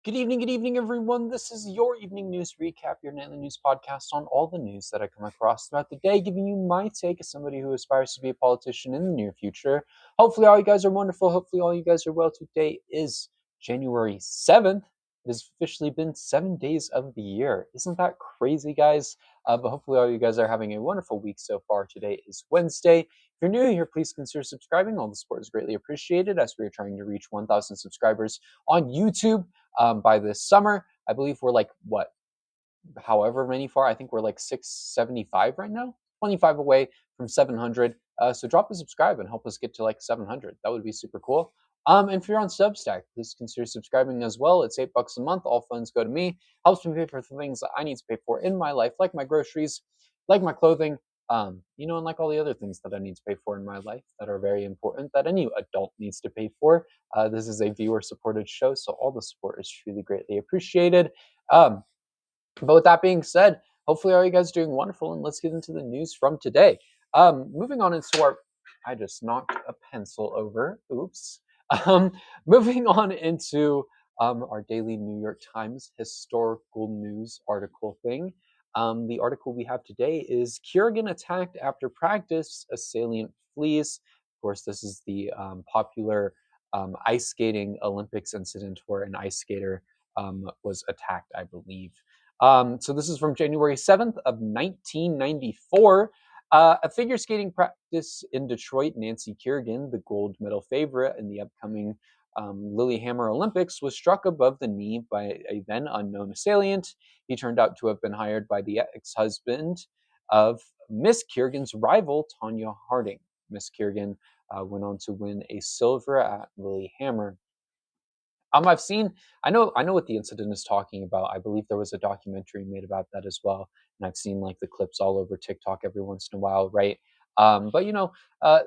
Good evening, everyone. This is your evening news recap, your nightly news podcast on all the news that I come across throughout the day, giving you my take as somebody who aspires to be a politician in the near future. Hopefully, all you guys are wonderful. Hopefully, all you guys are well. Today is January 7th. It has officially been 7 days of the year. Isn't that crazy, guys? But hopefully, all you guys are having a wonderful week so far. Today is Wednesday. If you're new here, please consider subscribing. All the support is greatly appreciated as we are trying to reach 1,000 subscribers on YouTube by this summer. I believe we're like however many far. I think we're like 675 right now, 25 away from 700. So drop a subscribe and help us get to like 700. That would be super cool. And if you're on Substack, please consider subscribing as well. It's $8 a month. All funds go to me. Helps me pay for the things that I need to pay for in my life, like my groceries, like my clothing, and like all the other things that I need to pay for in my life that are very important that any adult needs to pay for. This is a viewer-supported show, so all the support is truly greatly appreciated. Um, but with that being said, hopefully all you guys are doing wonderful, and let's get into the news from today. Moving on into our, I just knocked a pencil over. Oops. Um, Moving on into our daily New York Times historical news article thing. The article we have today is Kiergan attacked after practice, assailant flees. Of course, this is the popular ice skating Olympics incident where an ice skater was attacked, I believe. So this is from January 7th of 1994. A figure skating practice in Detroit, Nancy Kerrigan, the gold medal favorite in the upcoming Lillehammer Olympics, was struck above the knee by a then unknown assailant. He turned out to have been hired by the ex-husband of Miss Kerrigan's rival, Tanya Harding. Miss Kerrigan went on to win a silver at Lillehammer. I know what the incident is talking about. I believe there was a documentary made about that as well, and I've seen like the clips all over TikTok every once in a while, right? But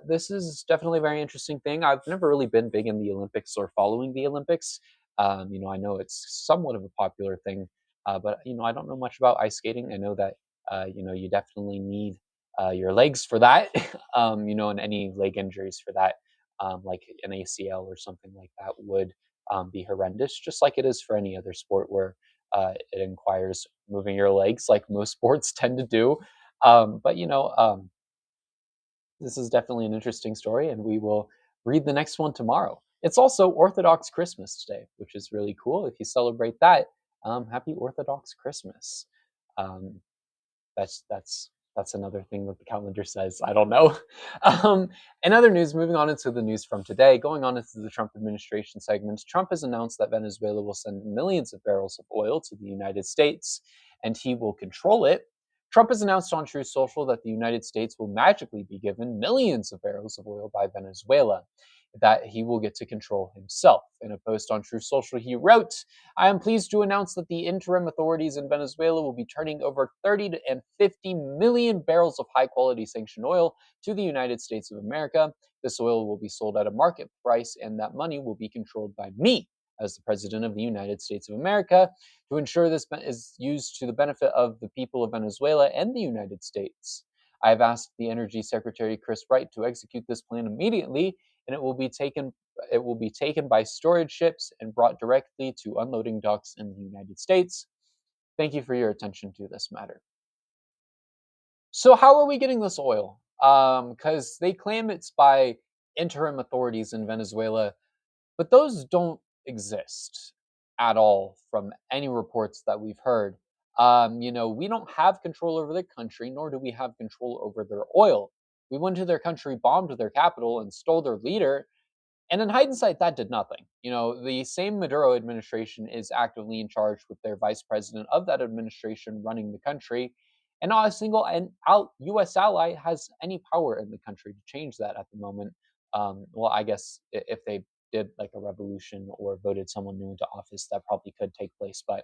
this is definitely a very interesting thing. I've never really been big in the Olympics or following the Olympics. I know it's somewhat of a popular thing, but I don't know much about ice skating. I know that you definitely need your legs for that, and any leg injuries for that, like an ACL or something like that would be horrendous, just like it is for any other sport where it requires moving your legs, like most sports tend to do. But this is definitely an interesting story, and we will read the next one tomorrow. It's also Orthodox Christmas today, which is really cool. If you celebrate that, happy Orthodox Christmas. Um, that's another thing that the calendar says. I don't know. In other news, moving on into the news from today, going on into the Trump administration segment, Trump has announced that Venezuela will send millions of barrels of oil to the United States, and he will control it. Trump has announced on Truth Social that the United States will magically be given millions of barrels of oil by Venezuela that he will get to control himself. In a post on Truth Social, he wrote, I am pleased to announce that the interim authorities in Venezuela will be turning over 30 and 50 million barrels of high quality sanctioned oil to the United States of America. This oil will be sold at a market price, and that money will be controlled by me as the President of the United States of America to ensure this is used to the benefit of the people of Venezuela and the United States. I have asked the Energy Secretary Chris Wright to execute this plan immediately, and it will be taken by storage ships and brought directly to unloading docks in the United States. Thank you for your attention to this matter. So, how are we getting this oil? Because they claim it's by interim authorities in Venezuela, but those don't exist at all from any reports that we've heard. We don't have control over the country, nor do we have control over their oil. We went to their country, bombed their capital, and stole their leader. And in hindsight, that did nothing. The same Maduro administration is actively in charge with their vice president of that administration running the country. And not a single U.S. ally has any power in the country to change that at the moment. Well, I guess if they did like a revolution or voted someone new into office, that probably could take place. But,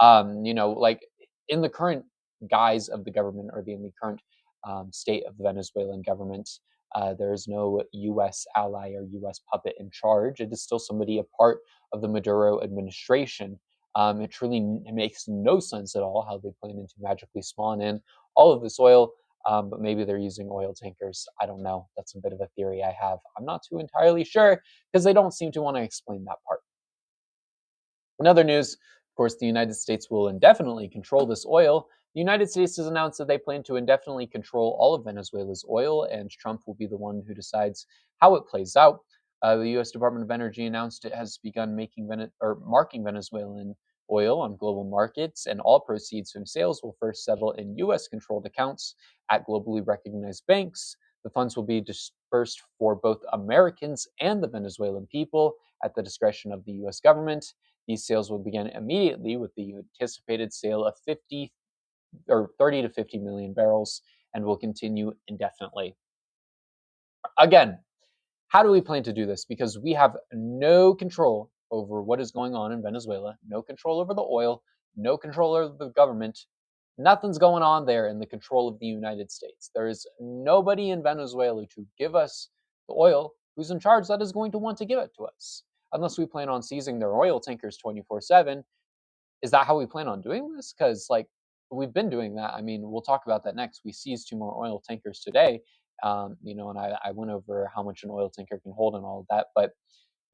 like in the current guise of the government or in the current state of the Venezuelan government, there is no U.S. ally or U.S. puppet in charge. It is still somebody a part of the Maduro administration. It truly makes no sense at all how they plan to magically spawn in all of this oil, but maybe they're using oil tankers. I don't know. That's a bit of a theory I have. I'm not too entirely sure because they don't seem to want to explain that part. In other news, of course, the United States will indefinitely control this oil. The United States has announced that they plan to indefinitely control all of Venezuela's oil, and Trump will be the one who decides how it plays out. The U.S. Department of Energy announced it has begun marking Venezuelan oil on global markets, and all proceeds from sales will first settle in U.S. controlled accounts at globally recognized banks. The funds will be dispersed for both Americans and the Venezuelan people at the discretion of the U.S. government. These sales will begin immediately with the anticipated sale of 50 or 30 to 50 million barrels and will continue indefinitely. Again, how do we plan to do this? Because we have no control over what is going on in Venezuela, no control over the oil, no control over the government. Nothing's going on there in the control of the United States. There is nobody in Venezuela to give us the oil who's in charge that is going to want to give it to us. Unless we plan on seizing their oil tankers 24/7. Is that how we plan on doing this? Because like we've been doing that. I mean, we'll talk about that next. We seized two more oil tankers today. And I went over how much an oil tanker can hold and all of that. But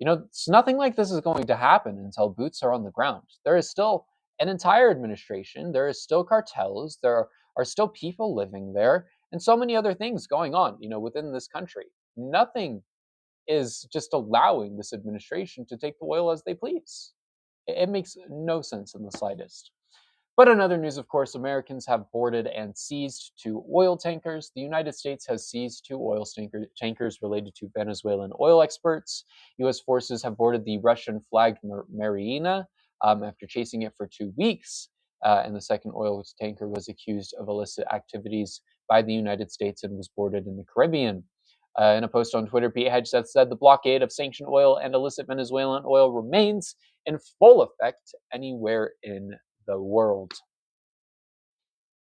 it's nothing like this is going to happen until boots are on the ground. There is still an entire administration. There is still cartels. There are still people living there, and so many other things going on. Within this country, nothing is just allowing this administration to take the oil as they please. It makes no sense in the slightest. But in other news, of course, Americans have boarded and seized two oil tankers. The United States has seized two oil tankers related to Venezuelan oil exports. U.S. forces have boarded the Russian-flagged Marina after chasing it for 2 weeks. And the second oil tanker was accused of illicit activities by the United States and was boarded in the Caribbean. In a post on Twitter, Pete Hegseth said the blockade of sanctioned oil and illicit Venezuelan oil remains in full effect anywhere in the world.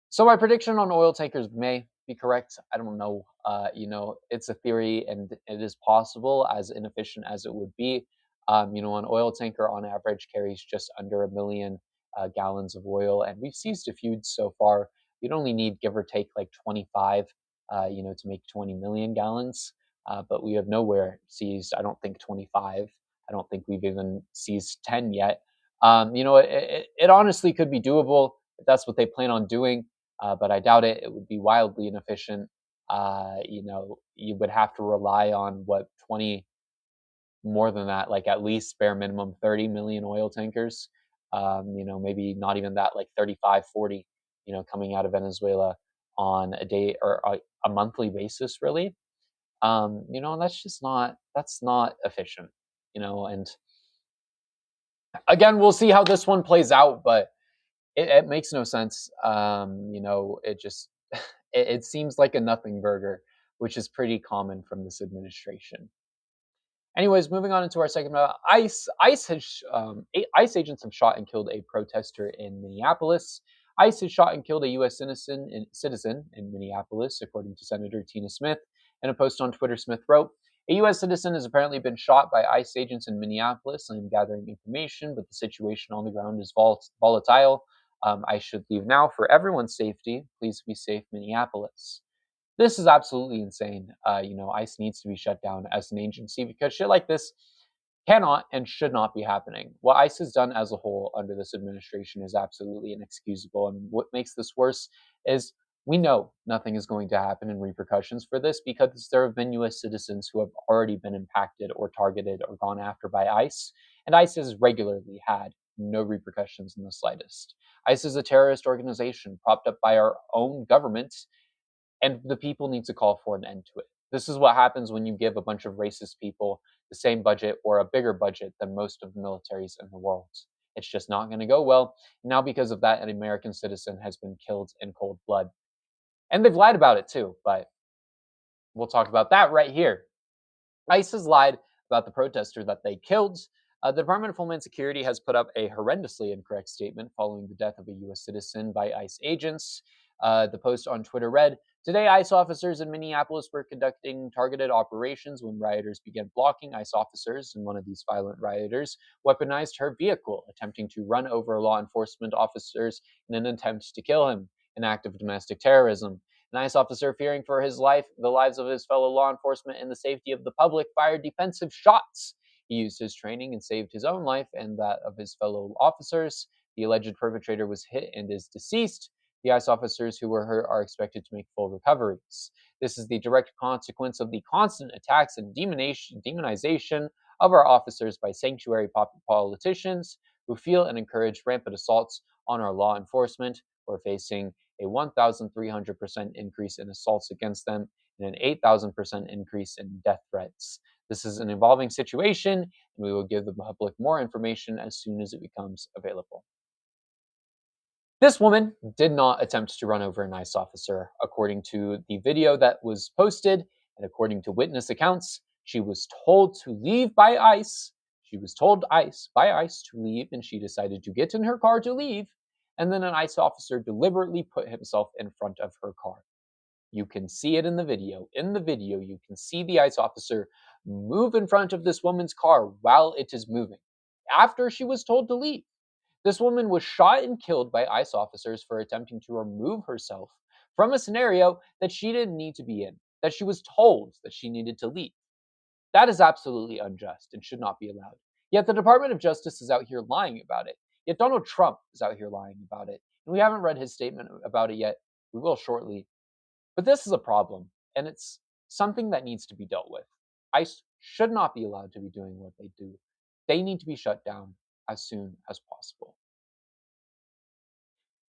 So my prediction on oil tankers may be correct. I don't know. It's a theory, and it is possible, as inefficient as it would be. An oil tanker on average carries just under 1 million gallons of oil, and we've seized a few so far. You'd only need, give or take, like 25, to make 20 million gallons. But we have nowhere seized, I don't think, 25. I don't think we've even seized 10 yet. It honestly could be doable if that's what they plan on doing, but I doubt it. It would be wildly inefficient. You would have to rely on 20, more than that, like at least bare minimum 30 million oil tankers. Maybe not even that, like 35, 40, coming out of Venezuela on a day or a monthly basis, really. That's not efficient, and again, we'll see how this one plays out, but it makes no sense. It just it seems like a nothing burger, which is pretty common from this administration. Anyways, moving on into our segment, ICE agents have shot and killed a protester in Minneapolis. ICE has shot and killed a U.S. citizen in Minneapolis, according to Senator Tina Smith. In a post on Twitter, Smith wrote, "A U.S. citizen has apparently been shot by ICE agents in Minneapolis. I am gathering information, but the situation on the ground is volatile. I should leave now for everyone's safety. Please be safe, Minneapolis." This is absolutely insane. ICE needs to be shut down as an agency because shit like this cannot and should not be happening. What ICE has done as a whole under this administration is absolutely inexcusable. And what makes this worse is we know nothing is going to happen in repercussions for this because there have been US citizens who have already been impacted or targeted or gone after by ICE. And ICE has regularly had no repercussions in the slightest. ICE is a terrorist organization propped up by our own government, and the people need to call for an end to it. This is what happens when you give a bunch of racist people the same budget or a bigger budget than most of the militaries in the world. It's just not going to go well. Now, because of that, an American citizen has been killed in cold blood. And they've lied about it too, but we'll talk about that right here. ICE has lied about the protester that they killed. The Department of Homeland Security has put up a horrendously incorrect statement following the death of a U.S. citizen by ICE agents. The post on Twitter read, "Today, ICE officers in Minneapolis were conducting targeted operations when rioters began blocking ICE officers, and one of these violent rioters weaponized her vehicle, attempting to run over law enforcement officers in an attempt to kill him, an act of domestic terrorism. An ICE officer, fearing for his life, the lives of his fellow law enforcement, and the safety of the public, fired defensive shots. He used his training and saved his own life and that of his fellow officers. The alleged perpetrator was hit and is deceased. The ICE officers who were hurt are expected to make full recoveries. This is the direct consequence of the constant attacks and demonization of our officers by sanctuary politicians who feel and encourage rampant assaults on our law enforcement. We're facing a 1,300% increase in assaults against them and an 8,000% increase in death threats. This is an evolving situation, and we will give the public more information as soon as it becomes available. This woman did not attempt to run over an ICE officer. According to the video that was posted, and according to witness accounts, she was told to leave by ICE. She was told by ICE to leave, and she decided to get in her car to leave. And then an ICE officer deliberately put himself in front of her car. You can see it in the video. In the video, you can see the ICE officer move in front of this woman's car while it is moving after she was told to leave. This woman was shot and killed by ICE officers for attempting to remove herself from a scenario that she didn't need to be in, that she was told that she needed to leave. That is absolutely unjust and should not be allowed. Yet the Department of Justice is out here lying about it. Yet Donald Trump is out here lying about it. And we haven't read his statement about it yet. We will shortly. But this is a problem, and it's something that needs to be dealt with. ICE should not be allowed to be doing what they do. They need to be shut down as soon as possible.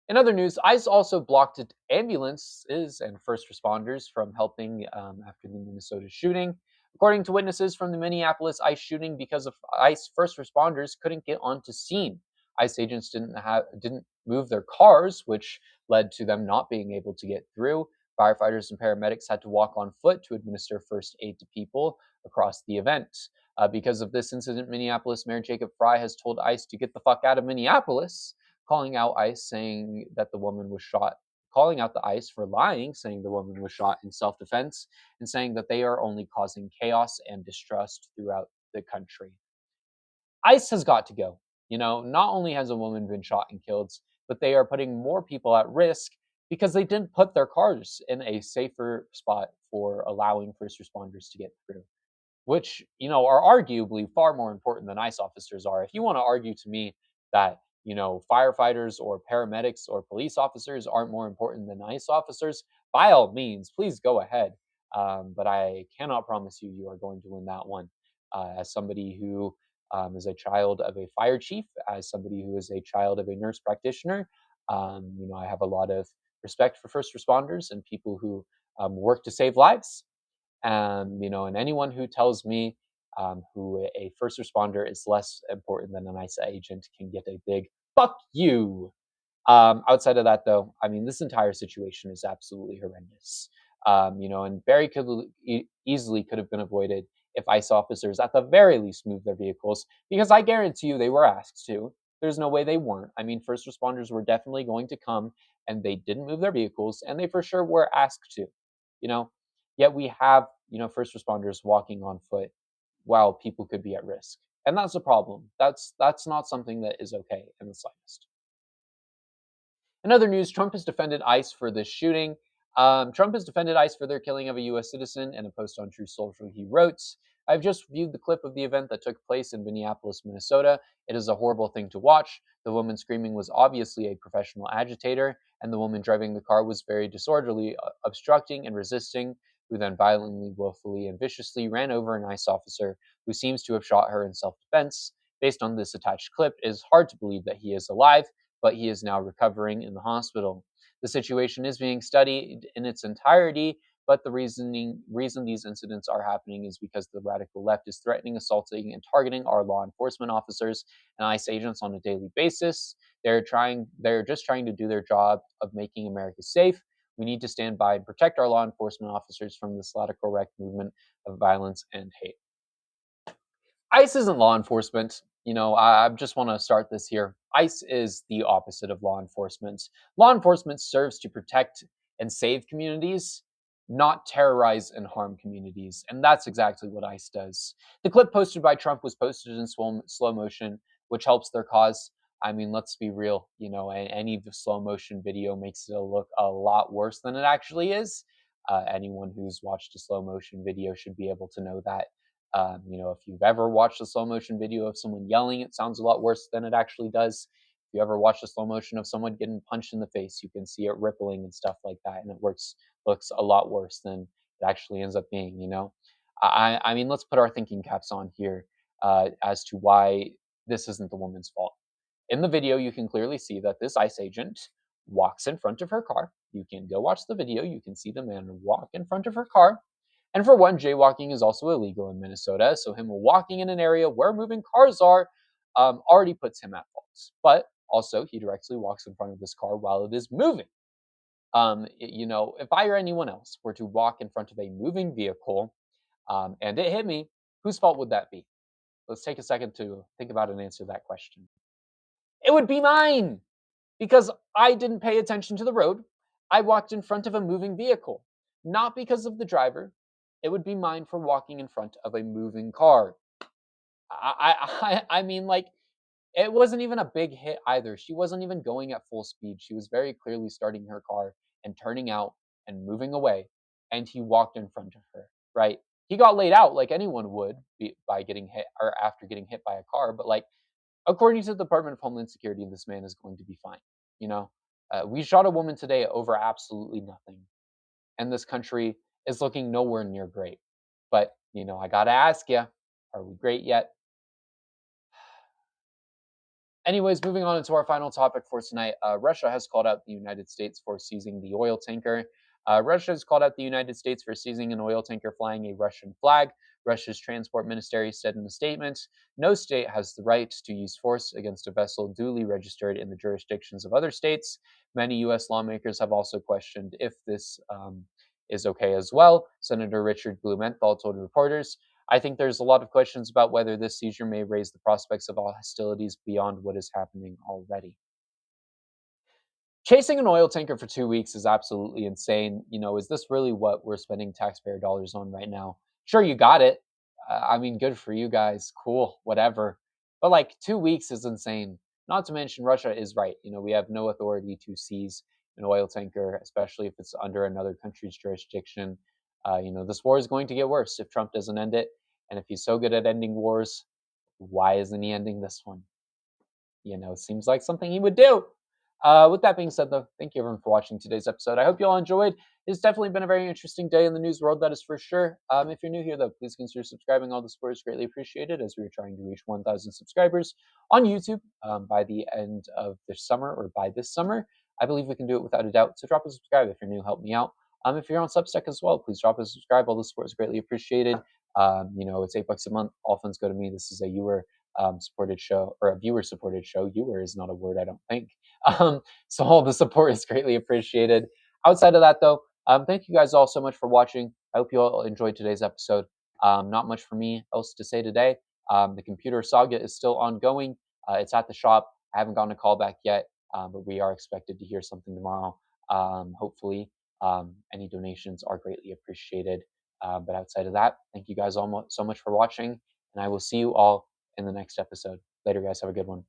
In other news, ICE also blocked ambulances and first responders from helping after the Minnesota shooting. According to witnesses from the Minneapolis ICE shooting, because of ICE first responders couldn't get onto scene. ICE agents didn't move their cars, which led to them not being able to get through. Firefighters and paramedics had to walk on foot to administer first aid to people across the event. Because of this incident, Minneapolis Mayor Jacob Frey has told ICE to get the fuck out of Minneapolis, calling out ICE saying that the woman was shot, calling out the ICE for lying, saying the woman was shot in self-defense, and saying that they are only causing chaos and distrust throughout the country. ICE has got to go. Not only has a woman been shot and killed, but they are putting more people at risk because they didn't put their cars in a safer spot for allowing first responders to get through, which, are arguably far more important than ICE officers are. If you want to argue to me that, firefighters or paramedics or police officers aren't more important than ICE officers, by all means, please go ahead. But I cannot promise you are going to win that one. As somebody who is a child of a fire chief, as somebody who is a child of a nurse practitioner, I have a lot of respect for first responders and people who work to save lives. And anyone who tells me who a first responder is less important than an ICE agent can get a big fuck you. Outside of that, though, this entire situation is absolutely horrendous. And very easily could have been avoided if ICE officers, at the very least, moved their vehicles, because I guarantee you they were asked to. There's no way they weren't. First responders were definitely going to come, and they didn't move their vehicles, and they for sure were asked to. You know, Yet we have first responders walking on foot while people could be at risk, and that's a problem. That's not something that is okay in the slightest. In other news, Trump has defended ICE for this shooting. Trump has defended ICE for their killing of a U.S. citizen. In a post on True Social, he wrote, "I've just viewed the clip of the event that took place in Minneapolis, Minnesota. It is a horrible thing to watch. The woman screaming was obviously a professional agitator, and the woman driving the car was very disorderly, obstructing and resisting, who then violently, willfully, and viciously ran over an ICE officer who seems to have shot her in self-defense. Based on this attached clip, it is hard to believe that he is alive, but he is now recovering in the hospital. The situation is being studied in its entirety, but the reason these incidents are happening is because the radical left is threatening, assaulting, and targeting our law enforcement officers and ICE agents on a daily basis. They're just trying to do their job of making America safe. We need to stand by and protect our law enforcement officers from this radical correct movement of violence and hate." ICE isn't law enforcement. I just want to start this here. ICE is the opposite of law enforcement. Law enforcement serves to protect and save communities, not terrorize and harm communities. And that's exactly what ICE does. The clip posted by Trump was posted in slow motion, which helps their cause. Let's be real. Any of the slow motion video makes it look a lot worse than it actually is. Anyone who's watched a slow motion video should be able to know that. If you've ever watched a slow motion video of someone yelling, it sounds a lot worse than it actually does. If you ever watch a slow motion of someone getting punched in the face, you can see it rippling and stuff like that, and it looks a lot worse than it actually ends up being. I mean, let's put our thinking caps on here as to why this isn't the woman's fault. In the video, you can clearly see that this ICE agent walks in front of her car. You can go watch the video. You can see the man walk in front of her car. And for one, jaywalking is also illegal in Minnesota. So him walking in an area where moving cars are already puts him at fault. But also, he directly walks in front of this car while it is moving. If I or anyone else were to walk in front of a moving vehicle and it hit me, whose fault would that be? Let's take a second to think about and answer that question. It would be mine because I didn't pay attention to the road. I walked in front of a moving vehicle, not because of the driver. It would be mine for walking in front of a moving car. I mean, like, it wasn't even a big hit either. She wasn't even going at full speed. She was very clearly starting her car and turning out and moving away, and he walked in front of her, right? He got laid out like anyone would by getting hit or after getting hit by a car, but like according to the Department of Homeland Security, this man is going to be fine. You know, we shot a woman today over absolutely nothing, and this country is looking nowhere near great. But I gotta ask you, are we great yet? Anyways, moving on into our final topic for tonight. Russia has called out the United States for seizing the oil tanker. Russia has called out the United States for seizing an oil tanker flying a Russian flag. Russia's transport ministry said in a statement, no state has the right to use force against a vessel duly registered in the jurisdictions of other states. Many U.S. lawmakers have also questioned if this is okay as well. Senator Richard Blumenthal told reporters, I think there's a lot of questions about whether this seizure may raise the prospects of all hostilities beyond what is happening already. Chasing an oil tanker for 2 weeks is absolutely insane. Is this really what we're spending taxpayer dollars on right now? Sure, you got it. I mean, good for you guys. Cool, whatever. But like 2 weeks is insane. Not to mention, Russia is right. We have no authority to seize an oil tanker, especially if it's under another country's jurisdiction. This war is going to get worse if Trump doesn't end it. And if he's so good at ending wars, why isn't he ending this one? It seems like something he would do. With that being said, though, thank you everyone for watching today's episode. I hope you all enjoyed. It's definitely been a very interesting day in the news world, that is for sure. If you're new here, though, please consider subscribing. All the support is greatly appreciated as we are trying to reach 1,000 subscribers on YouTube by the end of this summer or by this summer. I believe we can do it without a doubt. So drop a subscribe if you're new. Help me out. If you're on Substack as well, please drop a subscribe. All the support is greatly appreciated. It's $8 a month. All funds go to me. This is a supported show or a viewer supported show. Viewer is not a word, I don't think. So all the support is greatly appreciated. Outside of that, though, thank you guys all so much for watching. I hope you all enjoyed today's episode. Not much for me else to say today. The computer saga is still ongoing. It's at the shop. I haven't gotten a call back yet, but we are expected to hear something tomorrow. Hopefully, any donations are greatly appreciated. But outside of that, thank you guys all so much for watching, and I will see you all in the next episode. Later, guys. Have a good one.